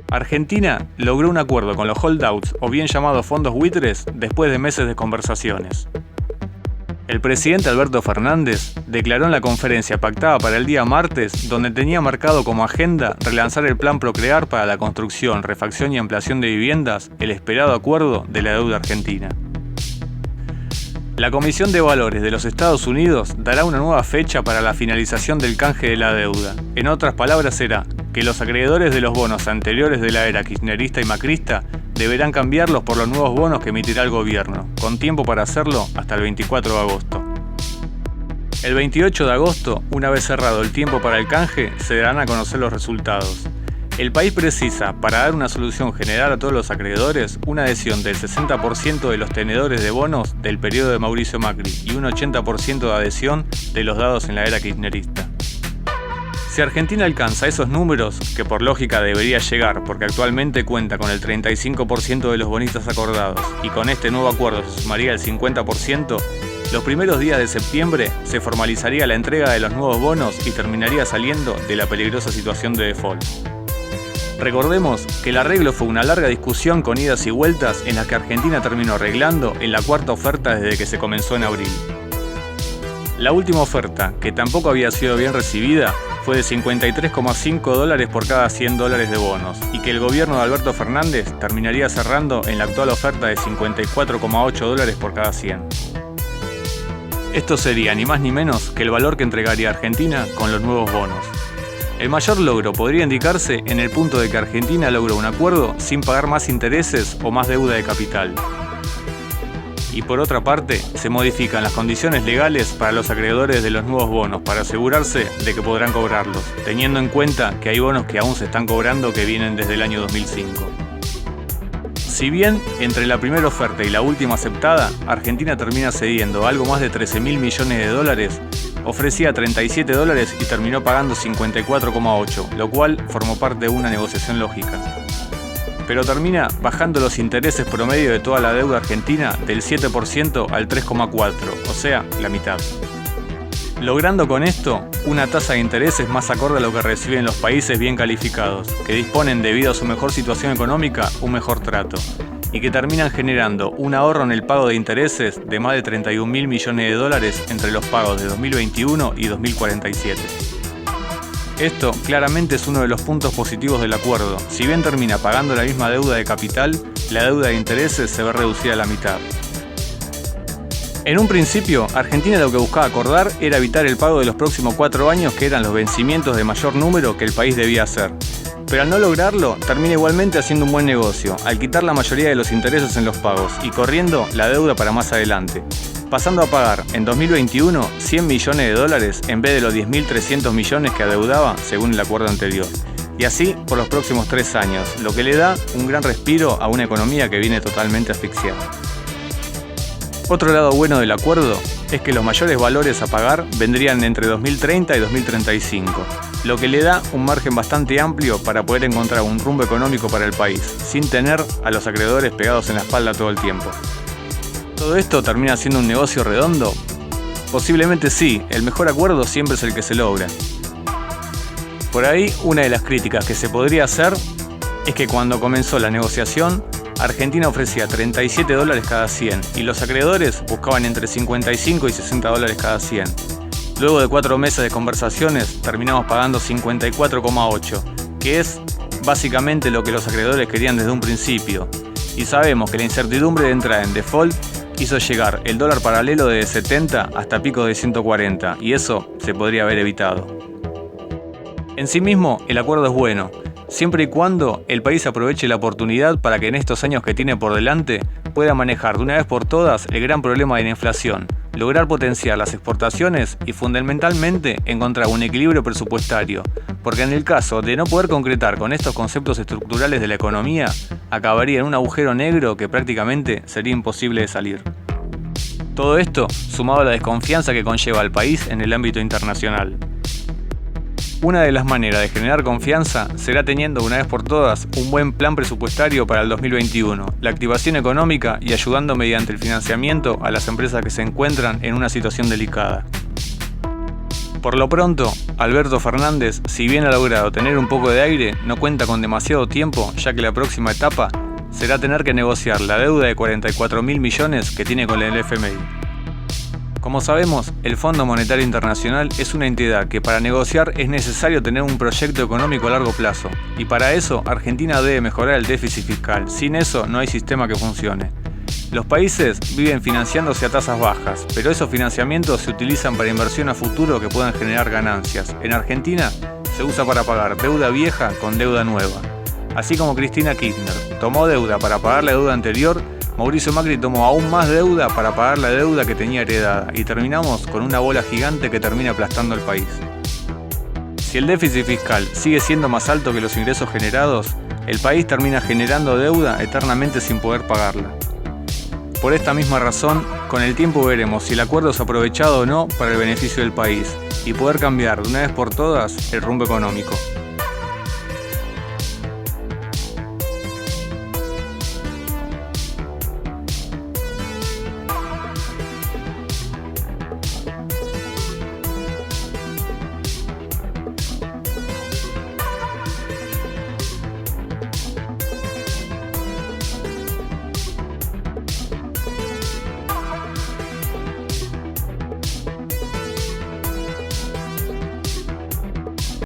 Argentina logró un acuerdo con los holdouts, o bien llamados fondos buitres, después de meses de conversaciones. El presidente Alberto Fernández declaró en la conferencia pactada para el día martes, donde tenía marcado como agenda relanzar el plan Procrear para la construcción, refacción y ampliación de viviendas, el esperado acuerdo de la deuda argentina. La Comisión de Valores de los Estados Unidos dará una nueva fecha para la finalización del canje de la deuda. En otras palabras, será que los acreedores de los bonos anteriores de la era kirchnerista y macrista deberán cambiarlos por los nuevos bonos que emitirá el gobierno, con tiempo para hacerlo hasta el 24 de agosto. El 28 de agosto, una vez cerrado el tiempo para el canje, se darán a conocer los resultados. El país precisa, para dar una solución general a todos los acreedores, una adhesión del 60% de los tenedores de bonos del periodo de Mauricio Macri y un 80% de adhesión de los dados en la era kirchnerista. Si Argentina alcanza esos números, que por lógica debería llegar porque actualmente cuenta con el 35% de los bonistas acordados y con este nuevo acuerdo se sumaría el 50%, los primeros días de septiembre se formalizaría la entrega de los nuevos bonos y terminaría saliendo de la peligrosa situación de default. Recordemos que el arreglo fue una larga discusión con idas y vueltas en la que Argentina terminó arreglando en la cuarta oferta desde que se comenzó en abril. La última oferta, que tampoco había sido bien recibida, fue de $53,5 por cada $100 de bonos y que el gobierno de Alberto Fernández terminaría cerrando en la actual oferta de $54,8 por cada 100. Esto sería ni más ni menos que el valor que entregaría Argentina con los nuevos bonos. El mayor logro podría indicarse en el punto de que Argentina logró un acuerdo sin pagar más intereses o más deuda de capital. Y por otra parte, se modifican las condiciones legales para los acreedores de los nuevos bonos para asegurarse de que podrán cobrarlos, teniendo en cuenta que hay bonos que aún se están cobrando que vienen desde el año 2005. Si bien, entre la primera oferta y la última aceptada, Argentina termina cediendo algo más de $13.000 millones, ofrecía $37 y terminó pagando 54,8, lo cual formó parte de una negociación lógica. Pero termina bajando los intereses promedio de toda la deuda argentina del 7% al 3,4%, o sea, la mitad. Logrando con esto una tasa de intereses más acorde a lo que reciben los países bien calificados, que disponen debido a su mejor situación económica un mejor trato, y que terminan generando un ahorro en el pago de intereses de más de $31.000 millones entre los pagos de 2021 y 2047. Esto claramente es uno de los puntos positivos del acuerdo. Si bien termina pagando la misma deuda de capital, la deuda de intereses se ve reducida a la mitad. En un principio, Argentina lo que buscaba acordar era evitar el pago de los próximos 4 años, que eran los vencimientos de mayor número que el país debía hacer. Pero al no lograrlo, termina igualmente haciendo un buen negocio, al quitar la mayoría de los intereses en los pagos y corriendo la deuda para más adelante, pasando a pagar en 2021 $100 millones en vez de los 10.300 millones que adeudaba según el acuerdo anterior. Y así por los próximos 3 años, lo que le da un gran respiro a una economía que viene totalmente asfixiada. Otro lado bueno del acuerdo es que los mayores valores a pagar vendrían entre 2030 y 2035, lo que le da un margen bastante amplio para poder encontrar un rumbo económico para el país, sin tener a los acreedores pegados en la espalda todo el tiempo. ¿Todo esto termina siendo un negocio redondo? Posiblemente sí, el mejor acuerdo siempre es el que se logra. Por ahí, una de las críticas que se podría hacer es que cuando comenzó la negociación, Argentina ofrecía $37 cada 100 y los acreedores buscaban entre $55 y $60 cada 100. Luego de 4 meses de conversaciones, terminamos pagando 54,8, que es básicamente lo que los acreedores querían desde un principio. Y sabemos que la incertidumbre de entrar en default hizo llegar el dólar paralelo de 70 hasta picos de 140, y eso se podría haber evitado. En sí mismo, el acuerdo es bueno, siempre y cuando el país aproveche la oportunidad para que en estos años que tiene por delante pueda manejar de una vez por todas el gran problema de la inflación, lograr potenciar las exportaciones y fundamentalmente encontrar un equilibrio presupuestario, porque en el caso de no poder concretar con estos conceptos estructurales de la economía, acabaría en un agujero negro que prácticamente sería imposible de salir. Todo esto sumado a la desconfianza que conlleva al país en el ámbito internacional. Una de las maneras de generar confianza será teniendo una vez por todas un buen plan presupuestario para el 2021, la activación económica y ayudando mediante el financiamiento a las empresas que se encuentran en una situación delicada. Por lo pronto, Alberto Fernández, si bien ha logrado tener un poco de aire, no cuenta con demasiado tiempo, ya que la próxima etapa será tener que negociar la deuda de 44.000 millones que tiene con el FMI. Como sabemos, el Fondo Monetario Internacional es una entidad que para negociar es necesario tener un proyecto económico a largo plazo, y para eso Argentina debe mejorar el déficit fiscal. Sin eso no hay sistema que funcione. Los países viven financiándose a tasas bajas, pero esos financiamientos se utilizan para inversión a futuro que puedan generar ganancias. En Argentina se usa para pagar deuda vieja con deuda nueva. Así como Cristina Kirchner tomó deuda para pagar la deuda anterior, Mauricio Macri tomó aún más deuda para pagar la deuda que tenía heredada y terminamos con una bola gigante que termina aplastando al país. Si el déficit fiscal sigue siendo más alto que los ingresos generados, el país termina generando deuda eternamente sin poder pagarla. Por esta misma razón, con el tiempo veremos si el acuerdo es aprovechado o no para el beneficio del país y poder cambiar de una vez por todas el rumbo económico.